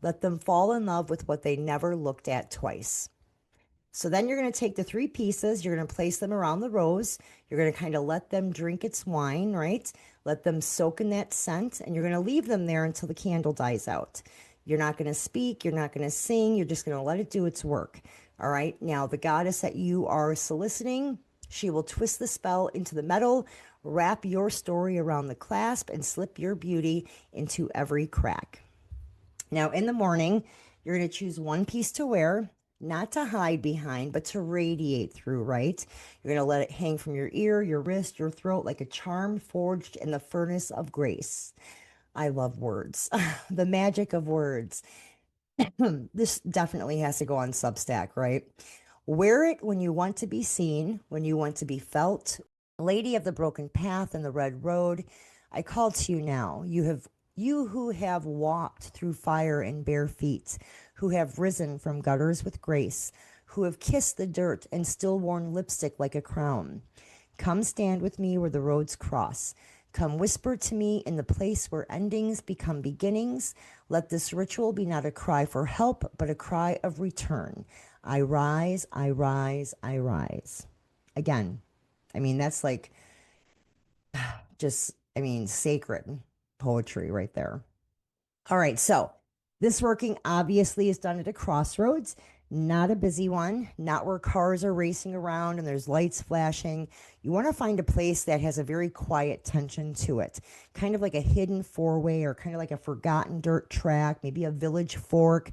Let them fall in love with what they never looked at twice. So then you're going to take the three pieces, you're going to place them around the rose. You're going to kind of let them drink its wine, right? Let them soak in that scent, and you're going to leave them there until the candle dies out. You're not going to speak, you're not going to sing, you're just going to let it do its work. All right. Now, the goddess that you are soliciting, she will twist the spell into the metal, wrap your story around the clasp, and slip your beauty into every crack. Now, in the morning, you're going to choose one piece to wear, not to hide behind, but to radiate through, right? You're going to let it hang from your ear, your wrist, your throat like a charm forged in the furnace of grace. I love words, the magic of words. This definitely has to go on Substack, right? Wear it when you want to be seen, when you want to be felt. Lady of the broken path and the red road, I call to you now. You who have walked through fire in bare feet, who have risen from gutters with grace, who have kissed the dirt and still worn lipstick like a crown. Come stand with me where the roads cross. Come whisper to me in the place where endings become beginnings. Let this ritual be not a cry for help, but a cry of return. I rise, I rise, I rise. Again, I mean, that's like just, I mean, sacred poetry right there. All right, so this working obviously is done at a crossroads, not a busy one, not where cars are racing around and there's lights flashing. You want to find a place that has a very quiet tension to it, kind of like a hidden four-way or kind of like a forgotten dirt track, maybe a village fork,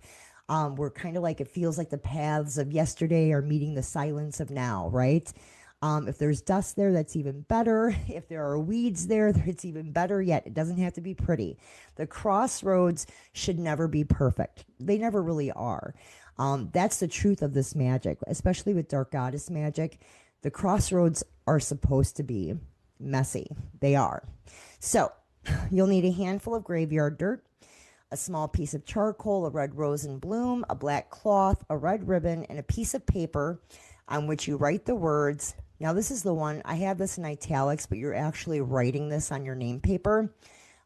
where kind of like it feels like the paths of yesterday are meeting the silence of now, right? If there's dust there, that's even better. If there are weeds there, it's even better yet. It doesn't have to be pretty. The crossroads should never be perfect. They never really are. That's the truth of this magic, especially with dark goddess magic. The crossroads are supposed to be messy. They are. So you'll need a handful of graveyard dirt, a small piece of charcoal, a red rose in bloom, a black cloth, a red ribbon, and a piece of paper on which you write the words. Now, this is the one, I have this in italics, but you're actually writing this on your name paper.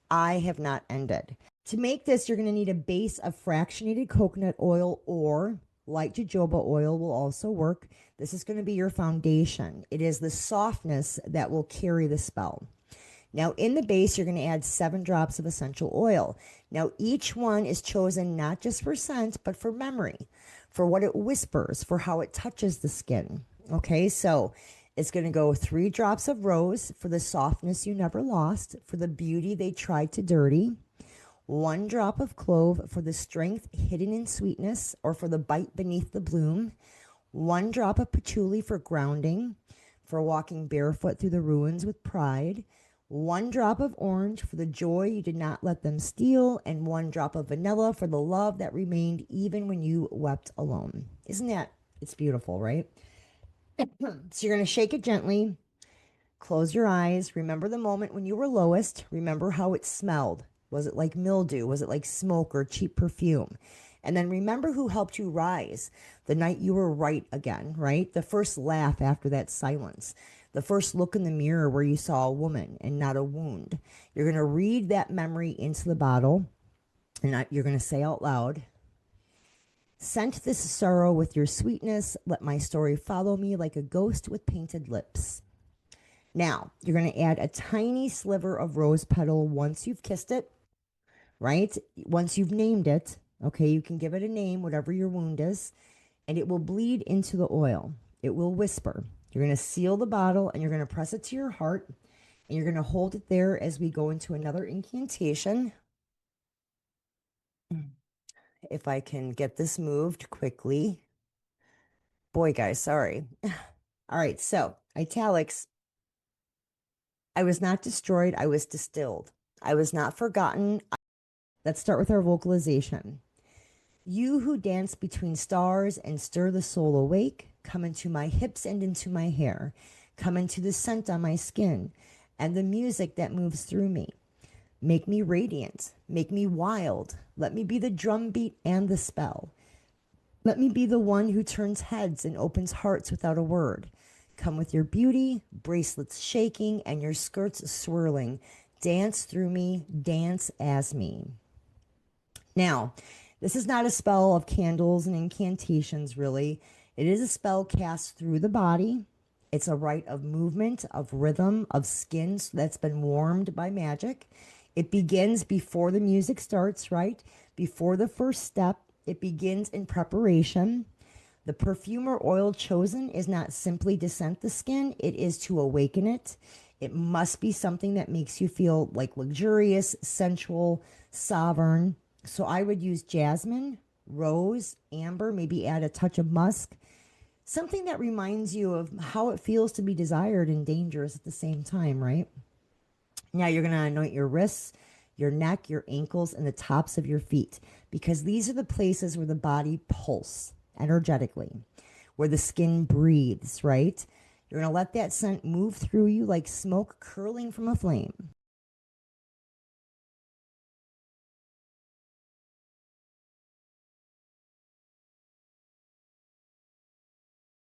I have not ended. To make this, you're going to need a base of fractionated coconut oil or light jojoba oil will also work. This is going to be your foundation. It is the softness that will carry the spell. Now, in the base, you're going to add 7 drops of essential oil. Now, each one is chosen not just for scent, but for memory, for what it whispers, for how it touches the skin. Okay, so it's going to go 3 drops of rose for the softness you never lost, for the beauty they tried to dirty. 1 drop of clove for the strength hidden in sweetness, or for the bite beneath the bloom. 1 drop of patchouli for grounding, for walking barefoot through the ruins with pride. 1 drop of orange for the joy you did not let them steal, and 1 drop of vanilla for the love that remained even when you wept alone. Isn't that, it's beautiful, right? So you're going to shake it gently, close your eyes, remember the moment when you were lowest, remember how it smelled. Was it like mildew? Was it like smoke or cheap perfume? And then remember who helped you rise the night you were right again, right? The first laugh after that silence. The first look in the mirror where you saw a woman and not a wound. You're going to read that memory into the bottle, and you're going to say out loud, "Scent this sorrow with your sweetness. Let my story follow me like a ghost with painted lips." Now, you're going to add a tiny sliver of rose petal once you've kissed it, right? Once you've named it, okay, you can give it a name, whatever your wound is, and it will bleed into the oil. It will whisper. You're going to seal the bottle and you're going to press it to your heart, and you're going to hold it there as we go into another incantation. If I can get this moved quickly. Boy, guys, sorry. All right, so italics. I was not destroyed, I was distilled. I was not forgotten. Let's start with our vocalization. You who dance between stars and stir the soul awake, come into my hips and into my hair. Come into the scent on my skin and the music that moves through me. Make me radiant. Make me wild. Let me be the drumbeat and the spell. Let me be the one who turns heads and opens hearts without a word. Come with your beauty, bracelets shaking, and your skirts swirling. Dance through me, dance as me. Now, This is not a spell of candles and incantations, really. It is a spell cast through the body. It's a rite of movement, of rhythm, of skin that's been warmed by magic. It begins before the music starts, right? Before the first step, it begins in preparation. The perfume or oil chosen is not simply to scent the skin, it is to awaken it. It must be something that makes you feel like luxurious, sensual, sovereign. So I would use jasmine, rose, amber, maybe add a touch of musk. Something that reminds you of how it feels to be desired and dangerous at the same time, right? Now you're going to anoint your wrists, your neck, your ankles, and the tops of your feet because these are the places where the body pulses energetically, where the skin breathes, right? You're going to let that scent move through you like smoke curling from a flame.